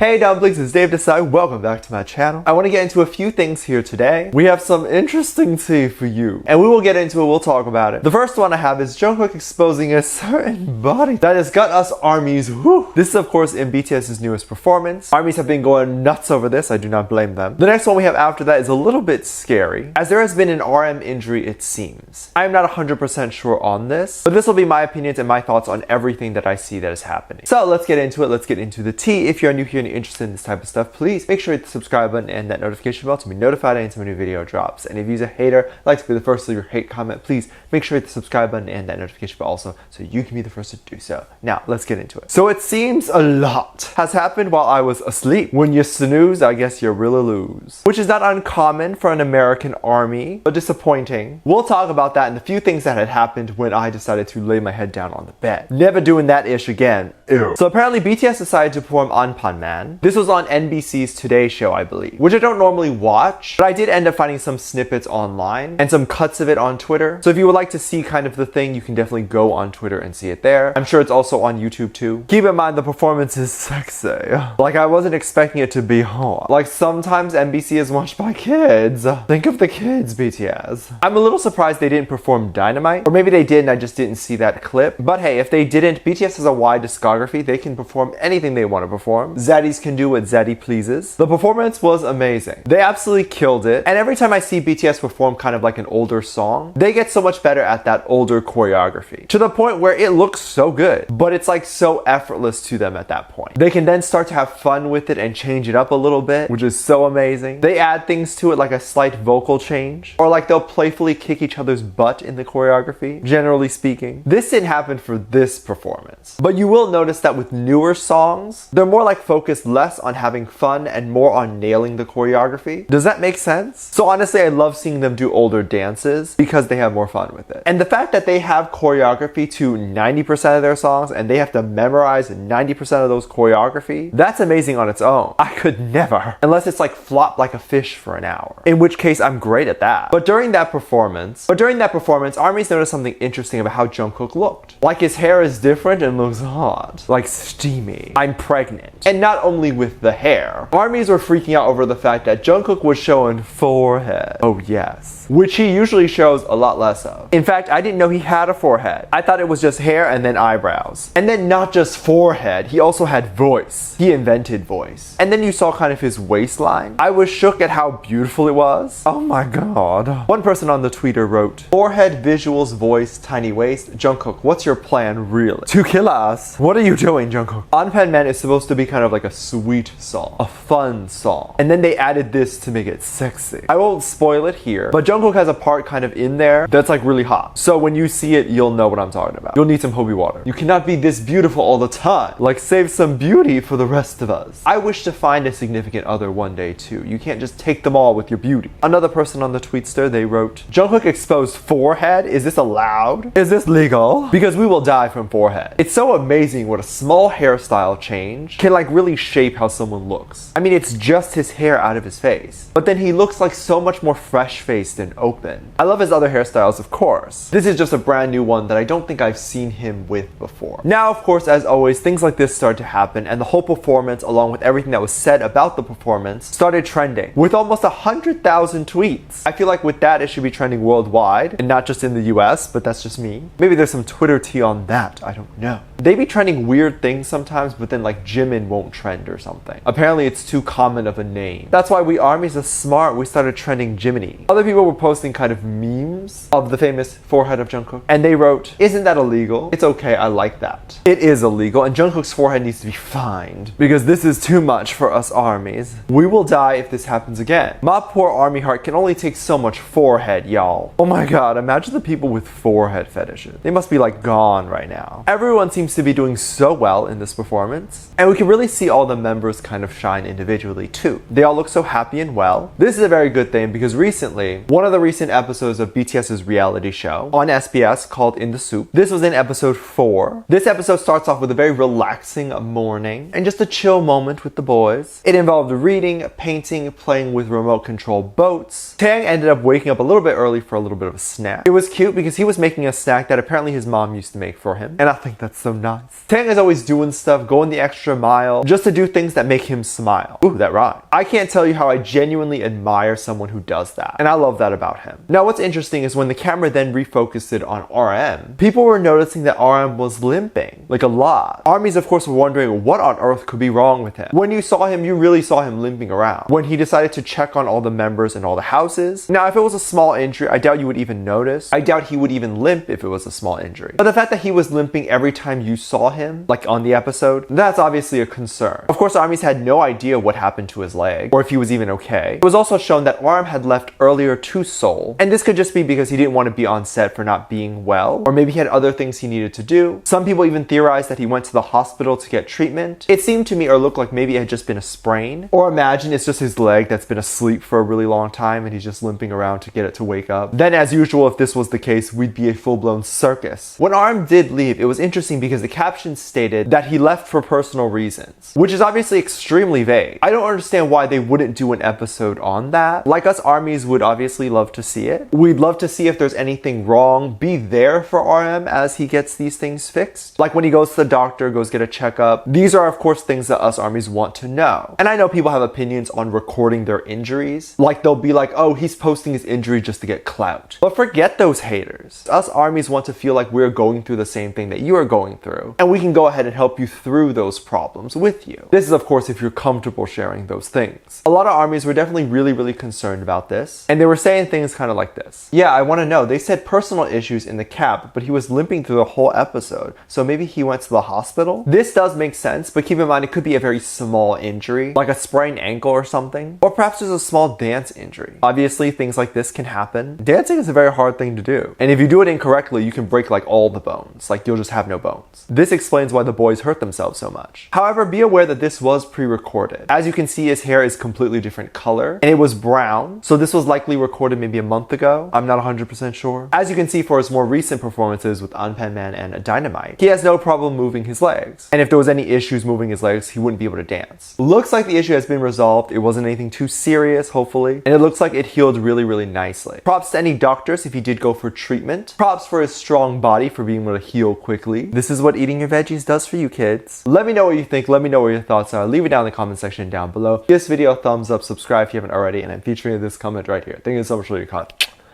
Hey dumplings, it's Dave Desai. Welcome back to my channel. I want to get into a few things here today. We have some interesting tea for you, and we will get into it, we'll talk about it. The first one I have is Jungkook exposing a certain body that has got us ARMYs. Whew. This is of course in BTS's newest performance. ARMYs have been going nuts over this, I do not blame them. The next one we have after that is a little bit scary, as there has been an RM injury it seems. I am not 100% sure on this, but this will be my opinions and my thoughts on everything that I see that is happening. So let's get into it, let's get into the tea. If you're new here and you're interested in this type of stuff, please make sure you hit the subscribe button and that notification bell to be notified anytime a new video drops. And if you're a hater, like to be the first to leave your hate comment, please make sure you hit the subscribe button and that notification bell also so you can be the first to do so. Now let's get into it. So it seems a lot has happened while I was asleep. When you snooze, I guess you really lose. Which is not uncommon for an American ARMY, but disappointing. We'll talk about that and the few things that had happened when I decided to lay my head down on the bed. Never doing that ish again. Ew. So apparently BTS decided to perform Anpan Man. This was on NBC's Today Show, I believe, which I don't normally watch, but I did end up finding some snippets online and some cuts of it on Twitter. So if you would like to see kind of the thing, you can definitely go on Twitter and see it there. I'm sure it's also on YouTube too. Keep in mind the performance is sexy. Like I wasn't expecting it to be hot. Like sometimes NBC is watched by kids. Think of the kids, BTS. I'm a little surprised they didn't perform Dynamite, or maybe they did and I just didn't see that clip. But hey, if they didn't, BTS has a wide discography. They can perform anything they want to perform. Zaddies can do what Zaddy pleases. The performance was amazing. They absolutely killed it. And every time I see BTS perform kind of like an older song, they get so much better at that older choreography to the point where it looks so good, but it's like so effortless to them at that point. They can then start to have fun with it and change it up a little bit, which is so amazing. They add things to it like a slight vocal change, or like they'll playfully kick each other's butt in the choreography, generally speaking. This didn't happen for this performance, but you will notice that with newer songs, they're more like focused less on having fun and more on nailing the choreography. Does that make sense? So honestly, I love seeing them do older dances because they have more fun with it. And the fact that they have choreography to 90% of their songs and they have to memorize 90% of those choreography, that's amazing on its own. I could never, unless it's like flop like a fish for an hour, in which case I'm great at that. But during that performance, ARMYs noticed something interesting about how Jungkook looked. Like his hair is different and looks hot, like steamy. I'm pregnant. And not only with the hair, ARMYs were freaking out over the fact that Jungkook was showing forehead. Oh yes. Which he usually shows a lot less of. In fact, I didn't know he had a forehead. I thought it was just hair and then eyebrows. And then not just forehead, he also had voice. He invented voice. And then you saw kind of his waistline. I was shook at how beautiful it was. Oh my god. One person on the Twitter wrote, forehead, visuals, voice, tiny waist. Jungkook, what's your plan really? To kill us? What are you doing, Jungkook? Anpan Man is supposed to be kind of like a sweet song, a fun song. And then they added this to make it sexy. I won't spoil it here, but Jungkook has a part kind of in there that's like really hot. So when you see it, you'll know what I'm talking about. You'll need some holy water. You cannot be this beautiful all the time. Like save some beauty for the rest of us. I wish to find a significant other one day too. You can't just take them all with your beauty. Another person on the tweetster, they wrote, Jungkook exposed forehead? Is this allowed? Is this legal? Because we will die from forehead. It's so amazing what a small hairstyle change can like really shape how someone looks. I mean, it's just his hair out of his face, but then he looks like so much more fresh-faced and open. I love his other hairstyles, of course. This is just a brand new one that I don't think I've seen him with before. Now, of course, as always, things like this start to happen and the whole performance, along with everything that was said about the performance, started trending with almost 100,000 tweets. I feel like with that, it should be trending worldwide and not just in the US, but that's just me. Maybe there's some Twitter tea on that, I don't know. They be trending weird things sometimes, but then like Jimin won't trend or something. Apparently it's too common of a name. That's why we ARMYs are smart. We started trending Jiminy. Other people were posting kind of memes of the famous forehead of Jungkook, and they wrote, isn't that illegal? It's okay, I like that. It is illegal, and Jungkook's forehead needs to be fined because this is too much for us ARMYs. We will die if this happens again. My poor ARMY heart can only take so much forehead, y'all. Oh my god, imagine the people with forehead fetishes. They must be like gone right now. Everyone seems to be doing so well in this performance, and we can really see all the members kind of shine individually too. They all look so happy and well. This is a very good thing because recently, one one of the recent episodes of BTS's reality show on SBS called In the Soup. This was in episode 4. This episode starts off with a very relaxing morning and just a chill moment with the boys. It involved reading, painting, playing with remote control boats. Taeyang ended up waking up a little bit early for a little bit of a snack. It was cute because he was making a snack that apparently his mom used to make for him, and I think that's so nice. Taeyang is always doing stuff, going the extra mile, just to do things that make him smile. Ooh, that rhymed. I can't tell you how I genuinely admire someone who does that, and I love that about him. Now, what's interesting is when the camera then refocused it on RM, people were noticing that RM was limping, like a lot. ARMYs, of course, were wondering what on earth could be wrong with him. When you saw him, you really saw him limping around. When he decided to check on all the members in all the houses, now if it was a small injury, I doubt you would even notice. I doubt he would even limp if it was a small injury. But the fact that he was limping every time you saw him, like on the episode, that's obviously a concern. Of course, ARMYs had no idea what happened to his leg, or if he was even okay. It was also shown that RM had left earlier to Seoul, and this could just be because he didn't want to be on set for not being well, or maybe he had other things he needed to do. Some people even theorized that he went to the hospital to get treatment. It seemed to me or looked like maybe it had just been a sprain, or imagine it's just his leg that's been asleep for a really long time and he's just limping around to get it to wake up. Then, as usual, if this was the case, we'd be a full-blown circus. When RM did leave, it was interesting because the caption stated that he left for personal reasons, which is obviously extremely vague. I don't understand why they wouldn't do an episode on that. Like us ARMYs would obviously love to see it. We'd love to see if there's anything wrong, be there for RM as he gets these things fixed. Like when he goes to the doctor, goes get a checkup. These are of course things that us ARMYs want to know. And I know people have opinions on recording their injuries. Like they'll be like, oh, he's posting his injury just to get clout. But forget those haters. Us ARMYs want to feel like we're going through the same thing that you are going through, and we can go ahead and help you through those problems with you. This is of course if you're comfortable sharing those things. A lot of ARMYs were definitely really concerned about this, and they were saying things kind of like this. Yeah, I want to know. They said personal issues in the cap, but he was limping through the whole episode, so maybe he went to the hospital? This does make sense, but keep in mind it could be a very small injury, like a sprained ankle or something, or perhaps there's a small dance injury. Obviously, things like this can happen. Dancing is a very hard thing to do, and if you do it incorrectly, you can break like all the bones, like you'll just have no bones. This explains why the boys hurt themselves so much. However, be aware that this was pre-recorded. As you can see, his hair is completely different color, and it was brown, so this was likely recorded maybe a month ago. I'm not 100% sure. As you can see for his more recent performances with Anpan Man and Dynamite, he has no problem moving his legs, and if there was any issues moving his legs, he wouldn't be able to dance. Looks like the issue has been resolved. It wasn't anything too serious, hopefully, and it looks like it healed really nicely. Props to any doctors if he did go for treatment. Props for his strong body for being able to heal quickly. This is what eating your veggies does for you, kids. Let me know what you think. Let me know what your thoughts are. Leave it down in the comment section down below. Give this video a thumbs up, subscribe if you haven't already, and I'm featuring this comment right here. Thank you so much for your comment.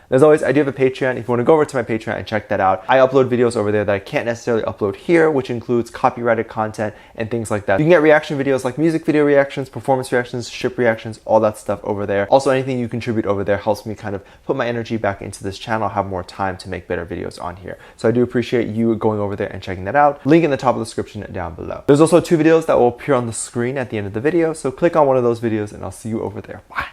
As always, I do have a Patreon. If you want to go over to my Patreon and check that out, I upload videos over there that I can't necessarily upload here, which includes copyrighted content and things like that. You can get reaction videos like music video reactions, performance reactions, ship reactions, all that stuff over there. Also, anything you contribute over there helps me kind of put my energy back into this channel, have more time to make better videos on here. So I do appreciate you going over there and checking that out. Link in the top of the description down below. There's also 2 videos that will appear on the screen at the end of the video, so click on one of those videos and I'll see you over there. Bye.